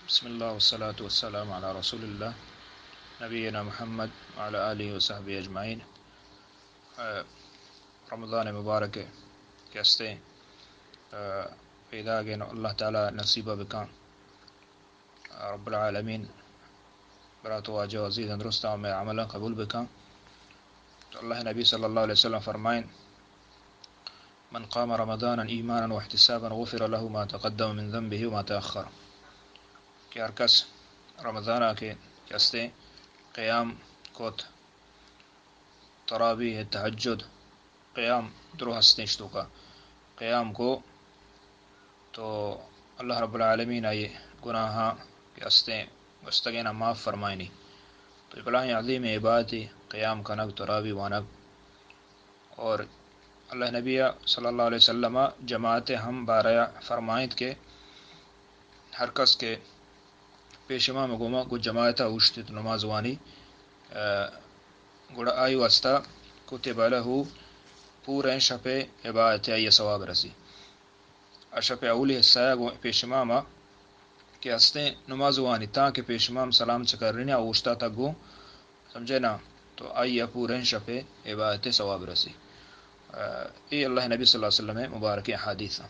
بسم الله والصلاة والسلام على رسول الله نبينا محمد وعلى آله وصحبه أجمعين. رمضان مبارك كاستين إذا جن الله تعالى نصيبا بك رب العالمين براتو واجه وزيدا درستا وما عملا قبول بك. الله نبي صلى الله عليه وسلم فرمائن من قام رمضانا إيمانا واحتسابا غفر له ما تقدم من ذنبه وما تأخر. کہ ہر کس رمضان کے کستے قیام کوت تراویح تہجد قیام درو ہستنشتو کا قیام کو تو اللہ رب العالمین آئے گناہ کستے گستگینا معاف فرمائنی. تو بلاہ عظیم عبادتی قیام کنگ تراویح وانگ اور اللہ نبی صلی اللہ علیہ وسلم جماعت ہم بارہ فرمائد کے ہر کس کے پیشما مگوما کو جماعت اوشتت نماز وانی گڑا آئی واسطہ کتب له پورا شپ عبادت ای ثواب رسی اشپ اولی حصہ پیشما ما کہ ہستے نماز وانی تاکہ پیشمام سلام چکرنے اوشتا تگو سمجھے نا تو آئی پورا شپ عبادت ثواب رسی. ای اللہ نبی صلی اللہ علیہ وسلم مبارک حدیث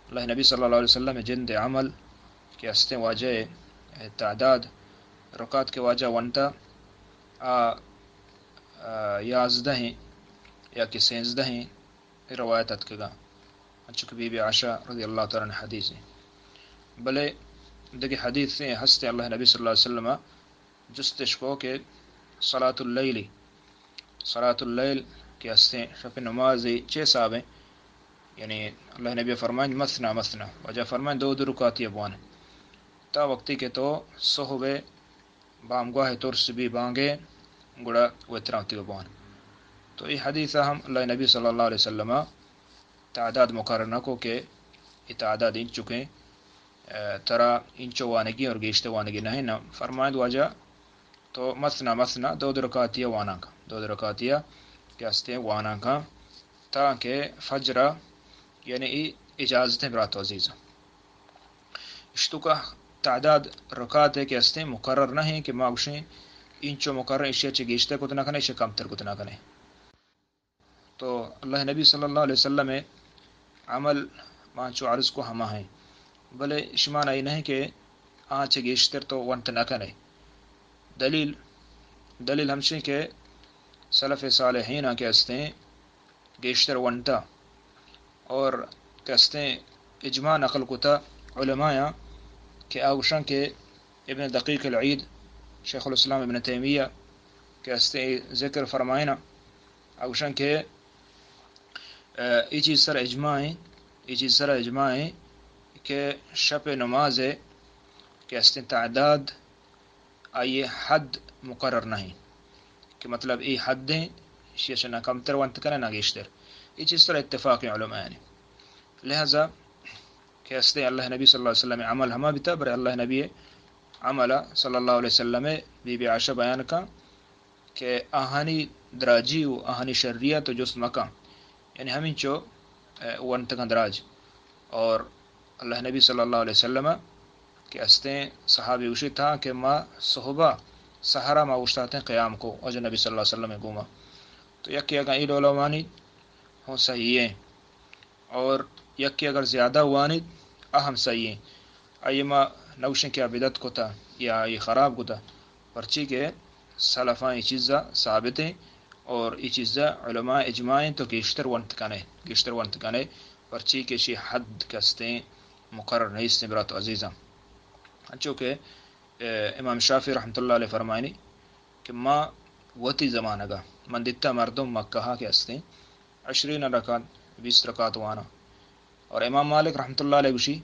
اللہ نبی صلی اللہ علیہ وسلم جند عمل کہ ہستے واجہ تعداد رکعت کے واجہ ونتا یازدہ ہیں یا کہ سینزدہ ہیں روایت اتکگا چکہ بی بی عائشہ رضی اللہ تعالیٰ عنہ حدیث ہیں بلے دیکھ حدیث سے ہستے اللہ نبی صلی اللہ علیہ وسلم جستش کو کہ صلاۃ اللیل کے ہستے شب نماز چھ صحابیں یعنی اللہ نبی فرمائیں مثنا وجہ فرمائیں دو رکعت یبوان تا وقتی کے تو صحبے بامگواہ ترس بھی بانگے گڑا وطراتی بوان. تو یہ حدیث ہم اللہ نبی صلی اللہ علیہ وسلم تعداد مقرر کو کہ یہ تعداد ان چکیں ترا انچو وانگی اور گیشت وانگی نہیں نا فرمائد واجہ تو مثنا دو رکعتیہ وانا کا دو رکعتیہ کیا ہستے وانا کا تاکہ فجرہ یعنی اجازت برات عزیز اشتو کا تعداد رکعت ہے کہ ہستے مقرر نہیں کہ ماغشیں انچو مقرر اشیاء چی گیشتے کتنا کنے اشیاء کمتر کتنا کنے. تو اللہ نبی صلی اللہ علیہ وسلم عمل مانچو عرض کو ہما ہیں بلے شمان آئی نہیں کہ آنچ گیشتر تو ونت نہ کنے. دلیل ہمشیں کہ سلف صالحین کے ہستے گیشتر ونتا اور کہستے اجماع نقل کتا علماء کہ آوشن کے ابن دقیق العید شیخ الاسلام ابن تیمیہ کہ ہستے ذکر فرمائنا آوشن کے ای چیز سر اجماع کہ شب نماز کہ ہستے تعداد آئی حد مقرر نہیں کہ مطلب ای حد دیں شیشنا کمتر وانت کرنے نہ گیشتر ای چیز سر اتفاق علماء یعنی لہذا کہ ہستے اللہ نبی صلی اللہ علیہ وسلم عمل ہما بھی تھا برے اللہ نبی عمل صلی اللہ علیہ وسلم بی بی عائشہ بیان کا کہ آہانی دراجی و آہانی شریعت و جس مکان یعنی ہمیں چو ونتکن دراج اور اللہ نبی صلی اللہ علیہ وسلم کہ ہستے صحابی اوشی تھا کہ ما صحبہ سہارا ما اوشتاتے ہیں قیام کو اور نبی صلی اللہ علیہ وسلم گوما تو یکی اگر ایل علمانی ہوں صحیح ہیں اور یکی اگر زیادہ وانید اہم صحیح ہیں ایما نوشن کیا بدت کو تھا یا یہ خراب کو تھا پرچی کے سلفاں یہ چیزہ ثابت ہیں اور یہ چیزہ علماء اجماعیں تو گیشتر ونت کنے پرچی کے شی حد کستے مقرر نہیں استمرات عزیزہ. چونکہ امام شافعی رحمۃ اللہ علیہ فرمائنی کہ ما وتی زمانہ گا من دیتا مردم مکہ کے ہستے 20 رکعت 20 رکعت وانا اور امام مالک رحمۃ اللہ علیہ گوشی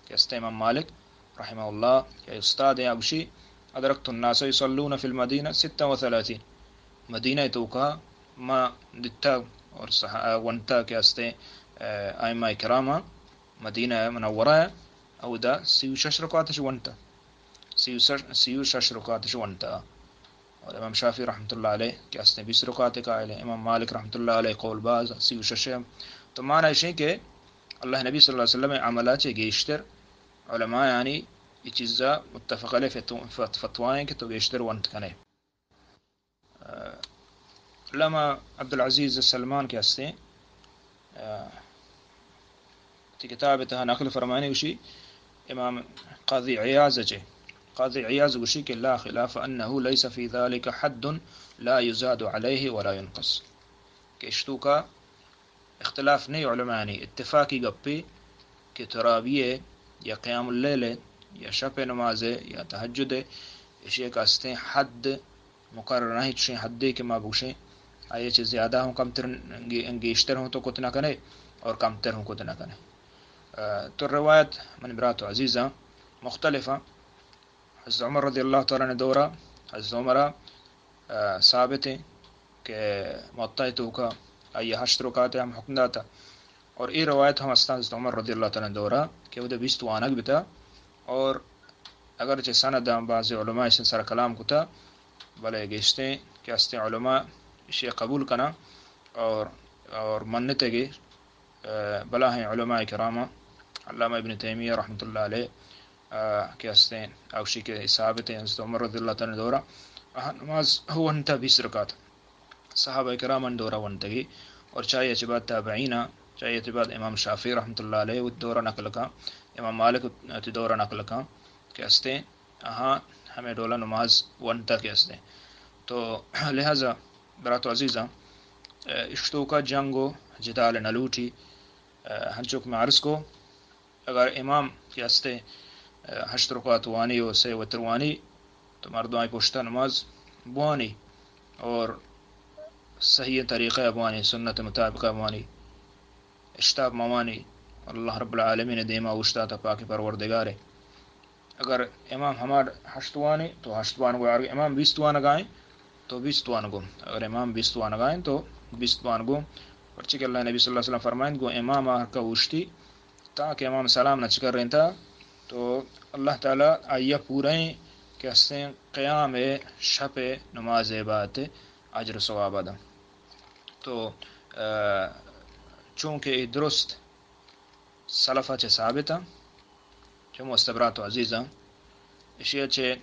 کہ ہستے امام مالک رحمہ اللہ کہ استاد ہیں ابشی ادرکت الناس یصلون فی المدینہ 36 مدینہ تو کا ما دیتا اور ونتا کہ ہستے ائمہ کرامہ مدینہ منورہ او دا 36 رکعت ونتا 36 رکعت ونتا اور امام شافعی رحمۃ اللہ علیہ کہ ہستے 20 رکعت قائل ہیں. امام مالک رحمۃ اللہ علیہ قول باز 36 تو معنی ہے کہ اللہ نبی صلی اللہ علیہ وسلم عملات گیشتر علماء یعنی یہ چیزا متفق علیہ فتوائیں کہ تو بیشتر ونت کنے علامہ عبدالعزیز السلمان کے ہستے کتاب تہا نقل فرمانے وشی امام قاضی عیاض جے قاضی عیاض وشی کہ لا خلاف انه ليس في ذلك حد لا يزاد عليه ولا ينقص کہ اشتو کا اختلاف نہیں علماء نے اتفاقی گپی کہ تراویح یا قیام اللیل یا شب نماز یا تہجد اشیاء کا ہستے حد مقرر نہیں چھ حد کے مابوشیں آئے چیز زیادہ ہوں کم تر انگیشتر ہوں تو کت نہ کنے اور کم تر ہوں کت نہ کنے تو روایت من برات عزیزہ مختلفہ حضرت عمر رضی اللہ تعالیٰ نے دورہ حضرت عمرہ ثابت ہے کہ معطا تو کا آئیے 8 رکعت ہم حکم داتا اور یہ روایت ہم حضرت عمر رضی اللہ تعالیٰ نے دورہ کہ وہ 20 وانک بتا اور اگرچہ سند بعض علماء اس سر کلام کو تھا بلے گشتے کہ ہستے علماء اسے قبول کنا اور منتے گے بلا ہیں علماء کرامہ علامہ ابن تیمیہ رحمۃ اللہ علیہ کہ ہستے اوشی کے ثابت ہیں حضرت عمر رضی اللہ تعالیٰ نے دورہ نماز ہو انتا 20 رکعت صحابہ کرام دورہ ونتگی اور چاہیے چبات تابعینہ چاہیے چبات امام شافعی رحمۃ اللہ علیہ وہ دورہ نقل کا امام مالک دورہ نقل کا کہ ہستے ہمیں ڈولا نماز ونتا کے ہستے تو لہذا برات عزیزہ اشتو کا جنگو جدال نلوٹی ہنچوک میں عرض کو اگر امام کے ہستے 8 رکعت وانی و 3 وتر وانی تو مردوائیں پوشتا نماز بوانی اور صحیح طریقہ بوانی سنت مطابقہ بوانی اشتاب موانی اللہ رب العالمین دیما وشتا تا پاک پروردگارے اگر امام ہمار 8 وانی تو 8 وان گو امام 20 وان گائیں تو 20 وان گو اگر امام 20 وان گائیں تو 20 وان گو پرچہ کہ اللہ نبی صلی اللہ علیہ وسلم فرمائیں گو امام کا وشتی تاکہ امام سلام نہ چکر رہتا تو اللہ تعالیٰ آئیہ پوریں کہ ہستے قیام شب نماز بات اجر ثواب ادا تو چونکہ درست سلفہ چے ثابتا چو مستبرات و عزیزہ اشیاء چے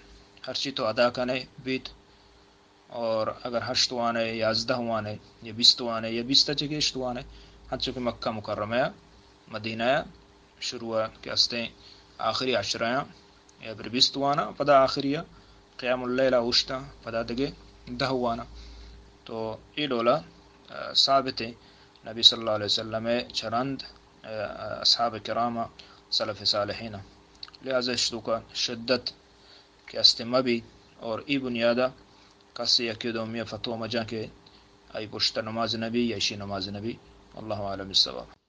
ہر چی تو ادا کنے بیت اور اگر 8 وانے یا 11 وانے یا 20 وانے یا 20 چے گیشت وانے ہر چونکہ مکہ مکرمہ مدینہ شروع کے ہستے آخری عشرہ یا پھر 20 وانا پدا آخریہ قیام اللیلہ وشتا پدا دگے 10 وانا تو یہ ڈولا ثابت ہے نبی صلی اللہ علیہ وسلم چرند اصحاب کرامہ سلف صالحین لہذا اشتو کا شدت کے استمبی اور ای بنیادہ کسی یکیدوم یا فتوہ مجا کے ای پشت نماز نبی یا اشی نماز نبی اللہ عالم الصواب.